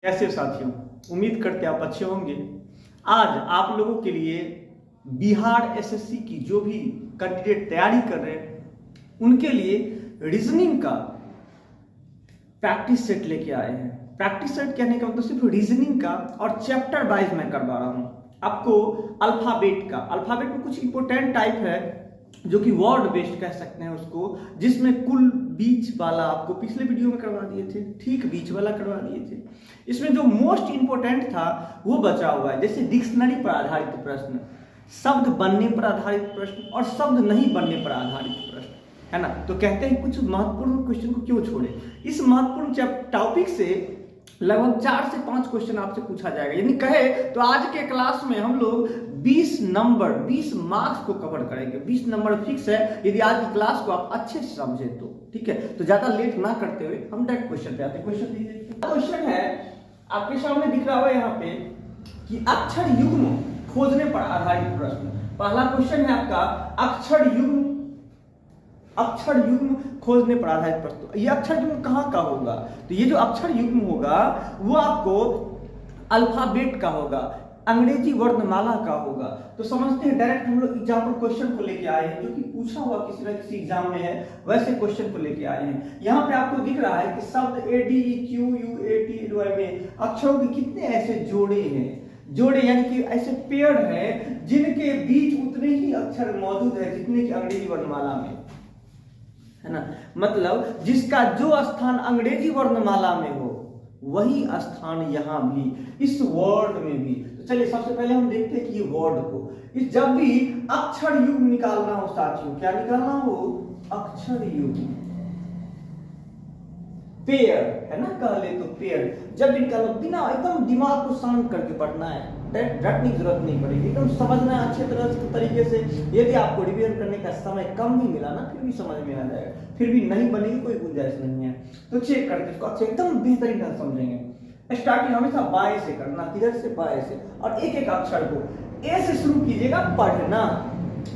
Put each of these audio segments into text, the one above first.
कैसे हो साथियों, उम्मीद करते हैं आप अच्छे होंगे। आज आप लोगों के लिए बिहार एसएससी की जो भी कैंडिडेट तैयारी कर रहे हैं उनके लिए रीजनिंग का प्रैक्टिस सेट लेके आए हैं। प्रैक्टिस सेट कहने का मतलब सिर्फ रीजनिंग का और चैप्टर वाइज मैं करवा रहा हूं आपको। अल्फाबेट में कुछ इंपोर्टेंट टाइप है जो कि वर्ड बेस्ड कह सकते हैं उसको, जिसमें कुल बीच वाला आपको पिछले वीडियो में करवा दिए थे, ठीक बीच वाला करवा दिए थे। इसमें जो मोस्ट इंपोर्टेंट था वो बचा हुआ है, जैसे डिक्शनरी पर आधारित प्रश्न, शब्द बनने पर आधारित प्रश्न और शब्द नहीं बनने पर आधारित प्रश्न, है ना। तो कहते हैं कुछ महत्वपूर्ण क्वेश्चन को क्यों छोड़े। इस महत्वपूर्ण टॉपिक से लगभग 4 से 5 क्वेश्चन आपसे पूछा जाएगा, यानी कहे तो आज के क्लास में हम लोग 20 मार्क्स को कवर करेंगे। 20 नंबर फिक्स है यदि आज की क्लास को आप अच्छे से समझे तो, ठीक है। तो ज्यादा लेट ना करते हुए हम डायरेक्ट क्वेश्चन पे आते हैं। क्वेश्चन दीजिए। क्वेश्चन है आपके सामने दिख रहा है यहाँ पे कि अक्षर युग्म खोजने पर आधारित प्रश्न। पहला क्वेश्चन है आपका अक्षर युग्म खोजने पर आधारित प्रश्न। ये अक्षर युग्म कहाँ का होगा, तो ये जो अक्षर युग्म होगा वो आपको अल्फाबेट का होगा, अंग्रेजी वर्णमाला का होगा। तो समझते हैं डायरेक्ट हम लोग एग्जाम्पल क्वेश्चन को लेके आए हैं जो कि पूछा हुआ किसी न किसी एग्जाम में है, वैसे क्वेश्चन को लेके आए हैं। यहाँ पे आपको दिख रहा है कि शब्द ADEQUATLY में अक्षरों के कितने ऐसे जोड़े यानी कि ऐसे पेयर हैं जिनके बीच उतने ही अक्षर मौजूद है जितने की अंग्रेजी वर्णमाला में, है ना। मतलब जिसका जो स्थान अंग्रेजी वर्णमाला में हो वही स्थान यहाँ भी इस वर्ड में भी। तो चलिए सबसे पहले हम देखते हैं कि ये वर्ड को इस जब भी अक्षर युग्म निकालना हो साथियों, क्या निकालना हो, अक्षर युग्म पेयर, है ना, कह ले तो पेयर जब भी निकालो बिना एकदम दिमाग को शांत करके पढ़ना है, रटने की जरूरत नहीं पड़ेगी, एकदम समझना है अच्छे तरह से तरीके से। यदि आपको रिवीजन करने का समय कम भी मिला ना फिर भी समझ में आ जाएगा, फिर भी नहीं बनेगी कोई गुंजाइश नहीं है। तो चेक करके इसको अच्छे एकदम बेहतरीन ढंग समझेंगे। स्टार्टिंग हमेशा बाएं से करना, किधर से, बाएं से, और एक एक अक्षर को ए से शुरू कीजिएगा पढ़ना।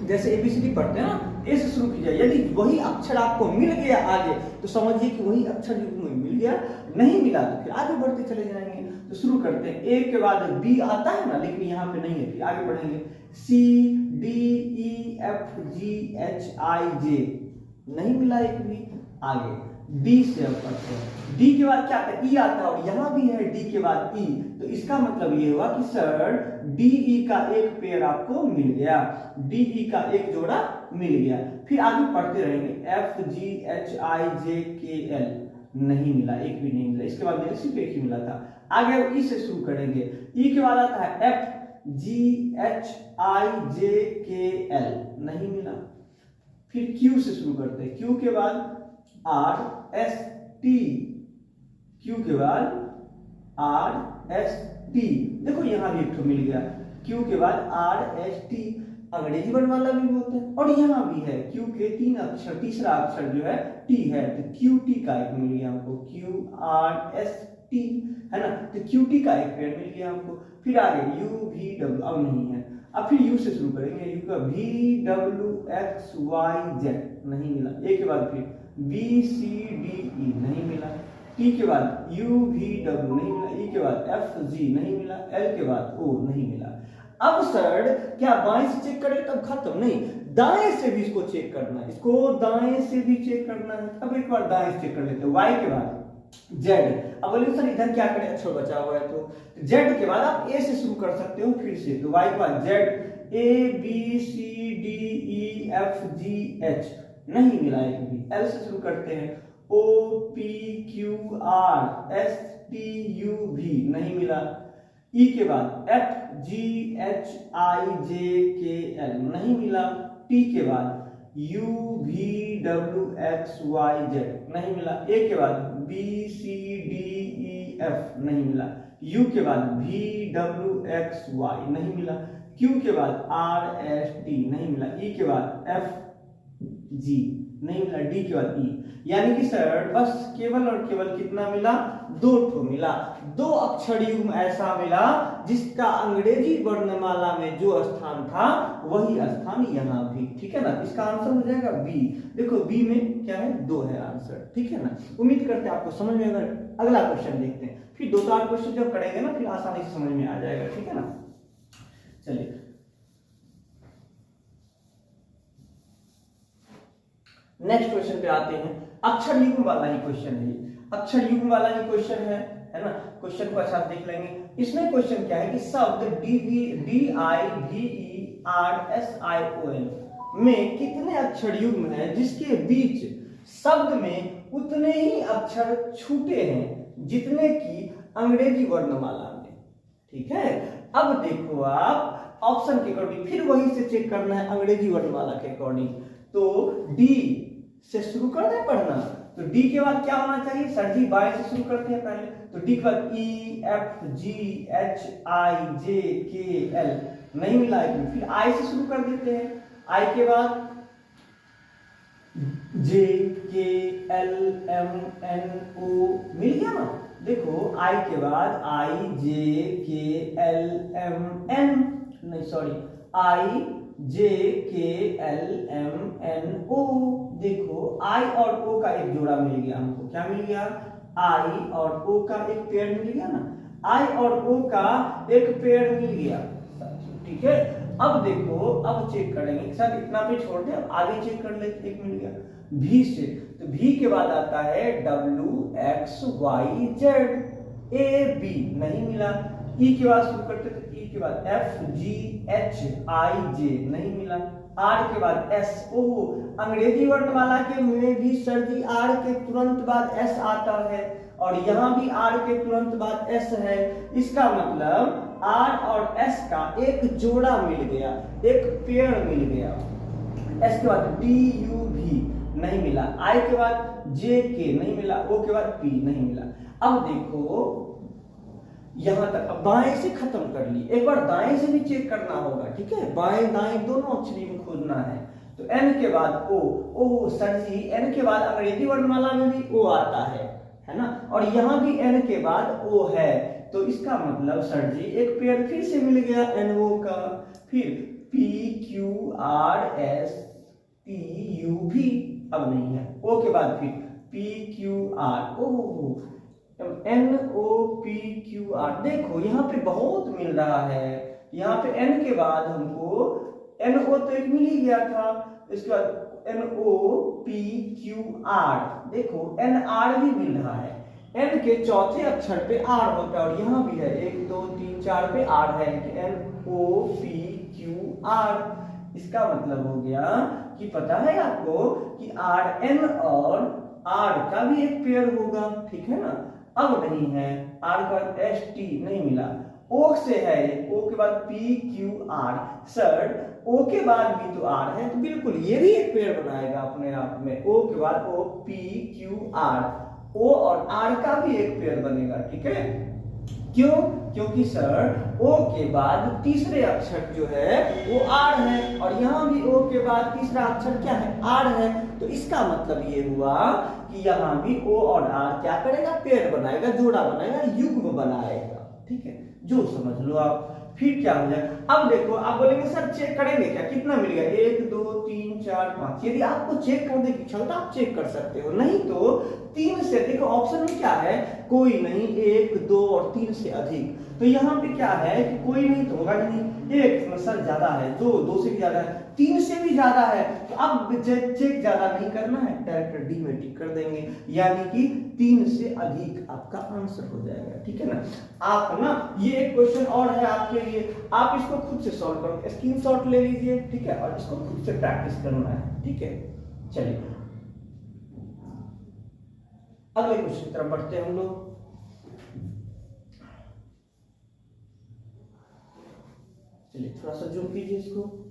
जैसे ABCD पढ़ते हैं ना, ए से शुरू कीजिए। यदि वही अक्षर आपको मिल गया आगे तो समझिए कि वही अक्षर युग्म मिल गया, नहीं मिला तो फिर आगे बढ़ते चले जाएंगे। तो शुरू करते हैं, ए के बाद बी आता है ना, लेकिन यहाँ पे नहीं है, फिर आगे बढ़ेंगे CDEFGHIJ, नहीं मिला एक भी, आगे डी से अब पढ़ते हैं। डी के बाद क्या आता है, ई आता है, और यहाँ भी है डी के बाद ई। तो इसका मतलब ये हुआ कि सर DE का एक पेयर आपको मिल गया, DE का एक जोड़ा मिल गया। फिर आगे पढ़ते रहेंगे FGHIJKL, नहीं मिला, एक भी नहीं मिला। इसके बाद मेरे सिर्फ एक ही मिला था। आगे अब ई से शुरू करेंगे, ई के बाद आता है FGHIJKL, नहीं मिला। फिर क्यू से शुरू करते हैं, क्यू के बाद RST, क्यू के बाद RST, देखो यहां भी एक तो मिल गया, क्यू के बाद RST, अंग्रेजी वर्णमाला भी होता है, और यहां भी है क्यू के 3 अक्षर, तीसरा अक्षर जो है T है, तो QT का एक मिल गया हमको, QRST, है ना। तो QT का एक पेयर मिल गया हमको। फिर आगे UVW, अब नहीं है, अब फिर U से शुरू करेंगे, U का VWXYZ, नहीं मिला। ए के बाद फिर BCDE, नहीं मिला। T के बाद UVW, नहीं मिला। E के बाद FG, नहीं मिला। L के बाद O, नहीं मिला। अब सर क्या बाएं से चेक करें तब खत्म, नहीं, दाएं से भी इसको चेक करना है, इसको दाएं से भी चेक करना है। अब एक बार दाएं से चेक कर लेते हैं, Y के बाद Z। अब बोलिए सर इधर क्या करें, अक्षर बचा हुआ है, तो Z के बाद आप A से शुरू कर सकते हो फिर से, तो Y के बाद Z, ABCDEFGH, नहीं मिला एक भी। L से शुरू करते हैं, OPQRSTUV, नहीं मिला। E के बाद FGHIJKL, नहीं मिला। T के बाद UVWXYZ, नहीं मिला। A के बाद BCDEF, नहीं मिला। U के बाद VWXY, नहीं मिला। Q के बाद RST, नहीं मिला। E के बाद FG, नहीं मिला। D के बाद E, यानी कि सर बस केवल और केवल कितना मिला, 2 ठो मिला। 2 अक्षर युग्म ऐसा मिला जिसका अंग्रेजी वर्णमाला में जो स्थान था वही स्थान यहाँ भी, ठीक है ना। इसका आंसर हो जाएगा बी। देखो बी में क्या है, 2 है आंसर, ठीक है ना। उम्मीद करते हैं आपको समझ में। अगर अगला क्वेश्चन देखते हैं, फिर 2-4 क्वेश्चन जब करेंगे ना फिर आसानी से समझ में आ जाएगा, ठीक है ना। चलिए नेक्स्ट क्वेश्चन पे आते हैं। अक्षर युग्म वाला ही क्वेश्चन है ये, अक्षर युग्म वाला ही क्वेश्चन है ना। क्वेश्चन को अच्छा देख लेंगे। इसमें क्वेश्चन क्या है कि शब्द DIVERSION में कितने अक्षर युग्म हैं जिसके बीच शब्द में उतने ही अक्षर छूटे हैं जितने की अंग्रेजी वर्णमाला में, ठीक है। अब देखो आप ऑप्शन के अकॉर्डिंग फिर वही से चेक करना है अंग्रेजी वर्णमाला के अकॉर्डिंग। तो डी से शुरू कर दे पढ़ना, तो डी के बाद क्या होना चाहिए सर जी, बाय से शुरू करते हैं पहले, तो डी के बाद EFGHIJKL नहीं मिला है, फिर आई से शुरू कर देते हैं, आई के बाद JKLMNO मिल गया ना। देखो आई के बाद IJKLMN नहीं सॉरी IJKLMNO। देखो आई और ओ का एक जोड़ा मिल गया हमको, क्या मिल गया, आई और ओ का एक पेयर मिल गया ना, आई और ओ का एक पेयर मिल गया, ठीक है। अब देखो अब चेक करेंगे सर इतना पे छोड़ दे, अब आगे चेक कर लेते, एक मिल गया भी से, तो भी के बाद आता है WXYZ, AB नहीं मिला, ई के बाद शुरू करते तो ई के बाद FGHIJ नहीं मिला, आर के बाद SO, अंग्रेजी वर्णमाला के में भी सर जी आर के तुरंत बाद एस आता है और यहाँ भी आर के तुरंत बाद एस है, इसका मतलब आर और एस का एक जोड़ा मिल गया, एक पेयर मिल गया। एस के बाद DUV नहीं मिला, आई के बाद JK नहीं मिला, ओ के बाद P नहीं मिला। अब देखो यहां तक, अब बाएं से खत्म कर ली, एक बार दाएं से भी चेक करना होगा, ठीक है, बाएं दाएं दोनों अक्षरी में खोजना है। तो N के बाद O, सर जी N के बाद अंग्रेजी वर्णमाला में भी O आता है ना, और यहाँ भी N के बाद O है, तो इसका मतलब सर जी एक पेयर फिर से मिल गया NO का, फिर PQRSTUV अब नहीं है, O के बाद फिर PQR, NOPQR। देखो यहाँ पे बहुत मिल रहा है, यहाँ पे N के बाद हमको NO तो एक मिल ही गया था, इसके बाद NOPQR, देखो NR भी मिल रहा है, N के चौथे अक्षर पे R होता है और यहाँ भी है 1 2 3 4 पे R है, NOPQR। इसका मतलब हो गया कि पता है आपको कि RN और R का भी एक पेयर होगा, ठीक है ना। अब नहीं है, R के बाद ST नहीं मिला, O से है, O के बाद PQR, सर O के बाद भी तो R है, तो बिल्कुल ये भी एक पेयर बनाएगा अपने आप में, O के बाद O PQR, O और R का भी एक पेयर बनेगा, ठीक है। क्यों, क्योंकि सर O के बाद तीसरे अक्षर जो है वो R है और यहाँ भी O के बाद तीसरा अक्षर क्या है, R है, तो इसका मतलब ये हुआ कि यहाँ भी O और R क्या करेगा, पेयर बनाएगा, जोड़ा बनाएगा, युग्म बनाएगा, ठीक है, जो समझ लो आप। फिर क्या हो जाए, अब देखो आप बोलेंगे सर चेक करेंगे क्या, कितना मिल गया, 1 2 3 4 5, यदि आपको चेक करने की क्षमता आप चेक कर सकते हो, नहीं तो 3 से, देखो ऑप्शन में क्या है, कोई नहीं, 1 2 और 3 से अधिक, तो यहाँ पे क्या है कि कोई नहीं तो होगा नहीं, 1 सर ज्यादा है, 2 से भी ज्यादा है, 3 से भी ज्यादा है, तो अब चेक ज्यादा नहीं करना है, डायरेक्ट डी में टिक कर देंगे, यानी कि 3 से अधिक आपका आंसर हो जाएगा, ठीक है ना। आप ना ये एक क्वेश्चन और है आपके लिए, आप इसको खुद से सॉल्व करो, स्क्रीनशॉट ले लीजिए, ठीक है, और इसको खुद से प्रैक्टिस करना है, ठीक है। चलिए अगले क्वेश्चन की तरफ बढ़ते हैं हम लोग। चलिए थोड़ा सा जूम कीजिए इसको।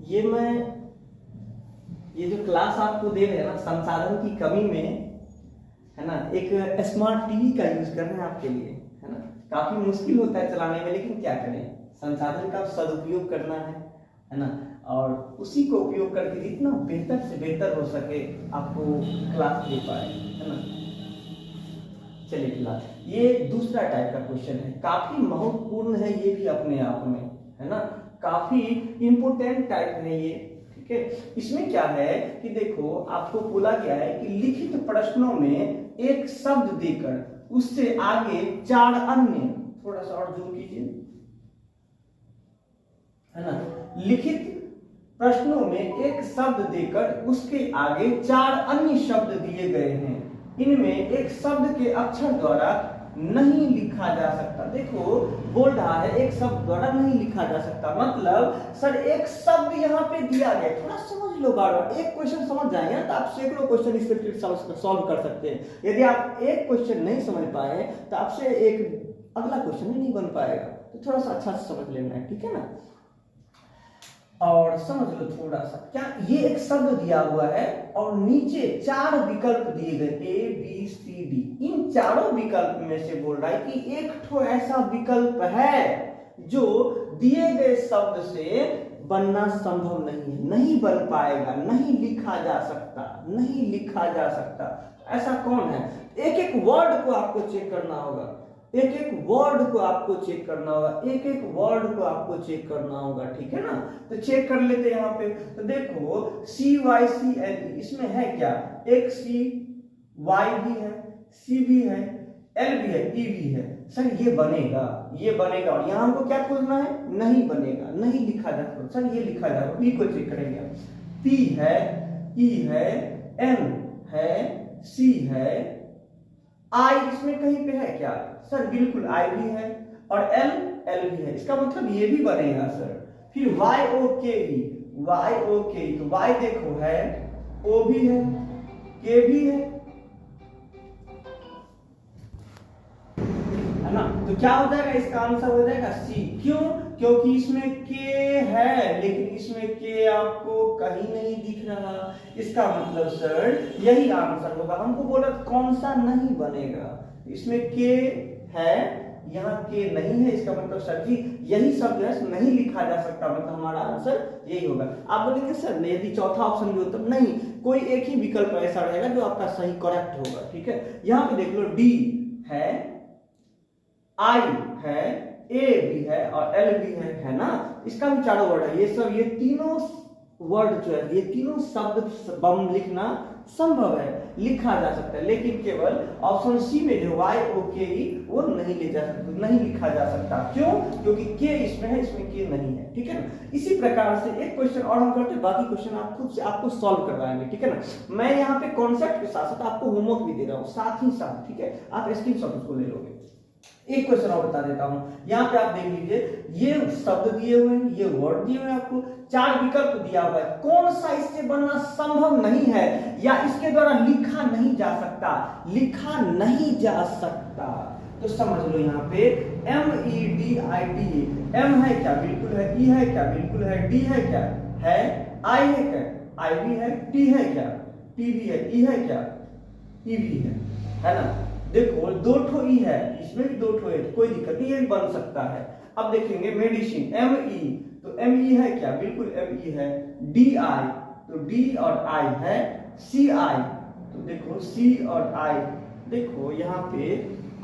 ये जो क्लास आपको दे रहे हैं ना, संसाधन की कमी में है ना, एक स्मार्ट टीवी का यूज कर रहे हैं आपके लिए, है ना, काफी मुश्किल होता है चलाने में, लेकिन क्या करें, संसाधन का सदुपयोग करना है ना, और उसी को उपयोग करके जितना बेहतर से बेहतर हो सके आपको क्लास दे पाए, है ना। चलिए क्लास, ये दूसरा टाइप का क्वेश्चन है, काफी महत्वपूर्ण है ये भी अपने आप में, है ना, काफी इंपोर्टेंट टाइप है ये, ठीक ठीक है। इसमें क्या है कि देखो आपको बोला गया है कि लिखित प्रश्नों में एक शब्द देकर उससे आगे 4 अन्य, थोड़ा सा और जूम कीजिए, है ना, लिखित प्रश्नों में एक शब्द देकर उसके आगे 4 अन्य शब्द दिए गए हैं, इनमें एक शब्द के अक्षर द्वारा नहीं लिखा जा सकता। देखो बोल रहा है एक शब्द द्वारा नहीं लिखा जा सकता, मतलब सर एक शब्द यहाँ पे दिया गया, थोड़ा समझ लो बार बार, एक क्वेश्चन समझ जाएंगे तो आप सैकड़ों क्वेश्चन इससे सॉल्व कर सकते हैं। यदि आप एक क्वेश्चन नहीं समझ पाए तो आपसे एक अगला क्वेश्चन ही नहीं बन पाएगा, तो थोड़ा सा अच्छा से समझ लेना है, ठीक है ना। और समझ लो थोड़ा सा, क्या ये एक शब्द दिया हुआ है और नीचे 4 विकल्प दिए गए A B C D, इन चारों विकल्प में से बोल रहा है कि एक ठो ऐसा विकल्प है जो दिए गए शब्द से बनना संभव नहीं है, नहीं बन पाएगा, नहीं लिखा जा सकता, नहीं लिखा जा सकता। ऐसा कौन है? एक एक वर्ड को आपको चेक करना होगा, एक एक वर्ड को आपको चेक करना होगा, एक एक वर्ड को आपको चेक करना होगा, ठीक है ना। तो चेक कर लेते हैं यहाँ पे। तो देखो CYCLE, इसमें है क्या? एक C, Y भी है, C भी है, L भी है, E भी है। सर ये बनेगा, ये बनेगा, और यहाँ हमको क्या खोजना है? नहीं बनेगा, नहीं लिखा जा सकता। सर ये लिखा जाएगा, P को चेक करेंगे, P है, E है, M है, C है, I इसमें कहीं पे है क्या? सर बिल्कुल I भी है, और L भी है, इसका मतलब ये भी बनेगा सर। फिर YOKE, तो Y देखो है, O भी है, K भी है ना। तो क्या हो जाएगा? इसका आंसर हो जाएगा C। क्यों? क्योंकि इसमें K है लेकिन इसमें K आपको कहीं नहीं दिख रहा, इसका मतलब सर यही आंसर होगा। हमको बोला कौन सा नहीं बनेगा, इसमें K है, यहाँ K नहीं है, इसका मतलब सर जी यही शब्द है नहीं लिखा जा सकता, मतलब हमारा आंसर यही होगा। आप बोलेंगे सर यदि चौथा ऑप्शन भी हो तो नहीं, कोई एक ही विकल्प ऐसा रहेगा जो आपका सही करेक्ट होगा, ठीक है। यहाँ पे देख लो D है, I है, A भी है और L भी है ना। इसका भी चारों वर्ड है, ये सब, ये तीनों वर्ड जो है, ये तीनों शब्द बम लिखना संभव है, लिखा जा सकता है, लेकिन केवल ऑप्शन सी में जो YOKE वो नहीं ले जा सकता, नहीं लिखा जा सकता। क्यों? क्योंकि K इसमें है, इसमें K नहीं है, ठीक है ना। इसी प्रकार से एक क्वेश्चन और हम करते हैं, बाकी क्वेश्चन आप खुद से आपको सॉल्व करवाएंगे, ठीक है ना। मैं यहाँ पे कॉन्सेप्ट के साथ साथ आपको होमवर्क भी दे रहा हूँ साथ ही साथ, ठीक है। आप स्क्रीनशॉट उसको ले लोगे। एक क्वेश्चन और बता देता हूं, यहाँ पे आप देख लीजिए, ये शब्द दिए हुए हैं, ये वर्ड दिए हुए हैं, आपको 4 विकल्प दिया हुआ है, कौन सा इससे बनना संभव नहीं है या इसके द्वारा लिखा नहीं जा सकता, लिखा नहीं जा सकता। तो समझ लो यहाँ पे MEDIDA, M है क्या? बिल्कुल है। E है क्या? बिल्कुल है। D है क्या? है। I है क्या? I भी है। T है क्या? T भी है। E है क्या? E भी है ना। देखो 2 ठो ई है, इसमें भी 2 ठो है, कोई दिक्कत नहीं, ये भी बन सकता है। अब देखेंगे मेडिसिन, ME, तो ME है क्या? बिल्कुल ME है। DI, तो D और I है। CI, तो देखो C और I, देखो यहाँ पे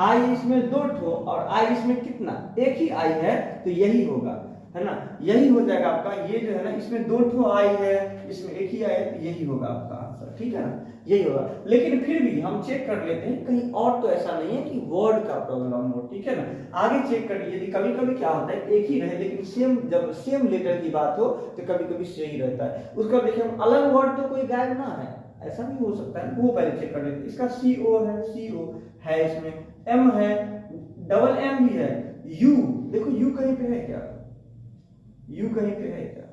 I इसमें 2 ठो और I इसमें कितना? एक ही I है, तो यही होगा, है ना, यही हो जाएगा आपका। ये जो है ना, इसमें 2 ठो I है, इसमें एक ही I है, तो यही होगा आपका आंसर, ठीक है ना, यही होगा। लेकिन फिर भी हम चेक कर लेते हैं कहीं और तो ऐसा नहीं है कि वर्ड का प्रॉब्लम हो, ठीक है ना। आगे चेक कर लीजिए, कभी कभी क्या होता है एक ही रहे लेकिन सेम, जब सेम लेटर की बात हो तो कभी कभी सही रहता है, उसका देखिए हम अलग वर्ड तो कोई गायब ना है, ऐसा भी हो सकता है, वो पहले चेक कर लेते हैं। इसका CO है, CO है, इसमें M है, डबल M भी है, U, देखो U कहीं पे है क्या? U कहीं पे है क्या?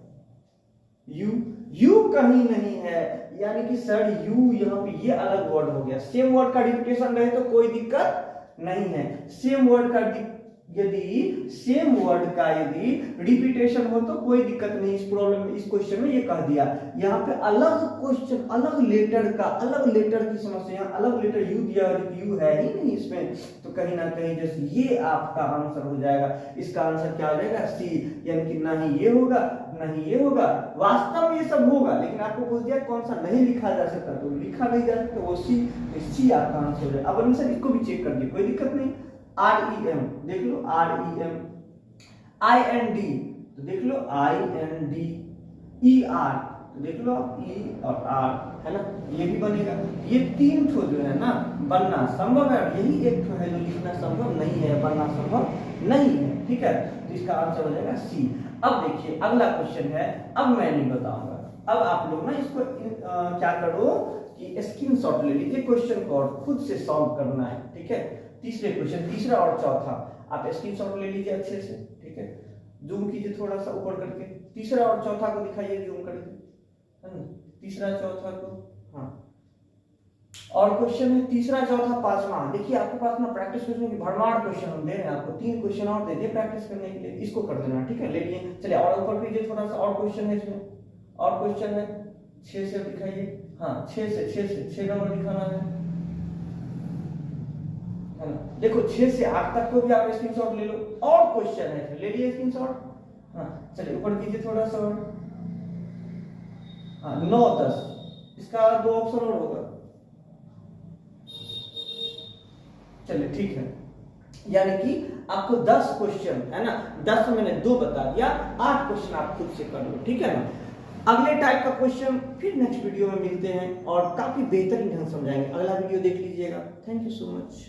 U कहीं नहीं है, यानी कि सर U यहाँ पे ये अलग वर्ड हो गया। सेम वर्ड का रिपीटेशन रहे तो कोई दिक्कत नहीं है, सेम वर्ड का यदि रिपीटेशन हो तो कोई दिक्कत नहीं। इस प्रॉब्लम में, इस क्वेश्चन में ये कह दिया, यहाँ पे अलग क्वेश्चन, अलग लेटर का, अलग लेटर की समस्या, अलग लेटर U दिया U है ही नहीं इसमें, तो कहीं ना कहीं जैसे ये आपका आंसर हो जाएगा। इसका आंसर क्या हो जाएगा? C, यानी कि ना ही ये होगा ना ही ये होगा। वास्तव में ये सब होगा लेकिन आपको पूछ दिया कौन सा नहीं लिखा जा सकता, तो लिखा नहीं जा सकता वो C आपका आंसर हो जाएगा। अब आंसर इसको भी चेक कर दिए, कोई दिक्कत नहीं। REM देख लो, REM, IND तो देख लो IND, ER तो देख लो आप ई और आर, है ना, ये भी बनेगा। ये 3 ठो जो है ना बनना संभव है, और यही एक ठो है जो लिखना संभव नहीं है, बनना संभव नहीं है, ठीक है। तो इसका आंसर हो जाएगा सी। अब देखिए अगला क्वेश्चन है, अब मैं नहीं बताऊंगा, अब आप लोग ना इसको क्या करो कि स्क्रीनशॉट ले लीजिए क्वेश्चन को और खुद से सॉल्व करना है, ठीक है। तीसरे क्वेश्चन, तीसरा और चौथा आप स्क्रीनशॉट ले लीजिए अच्छे से, ठीक है। जूम कीजिए थोड़ा सा ऊपर करके, तीसरा और चौथा को दिखाइए जूम करके, है ना, तीसरा चौथा को, हाँ। और क्वेश्चन है तीसरा चौथा पांचवा, देखिए आपके पास ना प्रैक्टिस क्वेश्चन की भरमार क्वेश्चन हम दे रहे हैं आपको, 3 क्वेश्चन और दे दिए प्रैक्टिस करने के लिए, इसको कर देना, ठीक है। ले लिए, चलिए और ऊपर कीजिए थोड़ा सा, और क्वेश्चन है इसमें, और क्वेश्चन है 6 से दिखाइए, हाँ 6 नंबर दिखाना है ना। देखो 6 से 8 तक को भी आप स्क्रीनशॉट ले लो, और क्वेश्चन है ले लिए स्क्रीनशॉट, हाँ चलिए ऊपर कीजिए थोड़ा सा और, हाँ 9 10, इसका 2 ऑप्शन और होगा, चलिए ठीक है। यानी कि आपको 10 क्वेश्चन है ना, 10 में मैंने 2 बता दिया, 8 क्वेश्चन आप खुद से कर लो, ठीक है ना। अगले टाइप का क्वेश्चन फिर नेक्स्ट वीडियो में मिलते हैं और काफी बेहतरीन ढंग समझाएंगे, अगला वीडियो देख लीजिएगा। Thank you so much.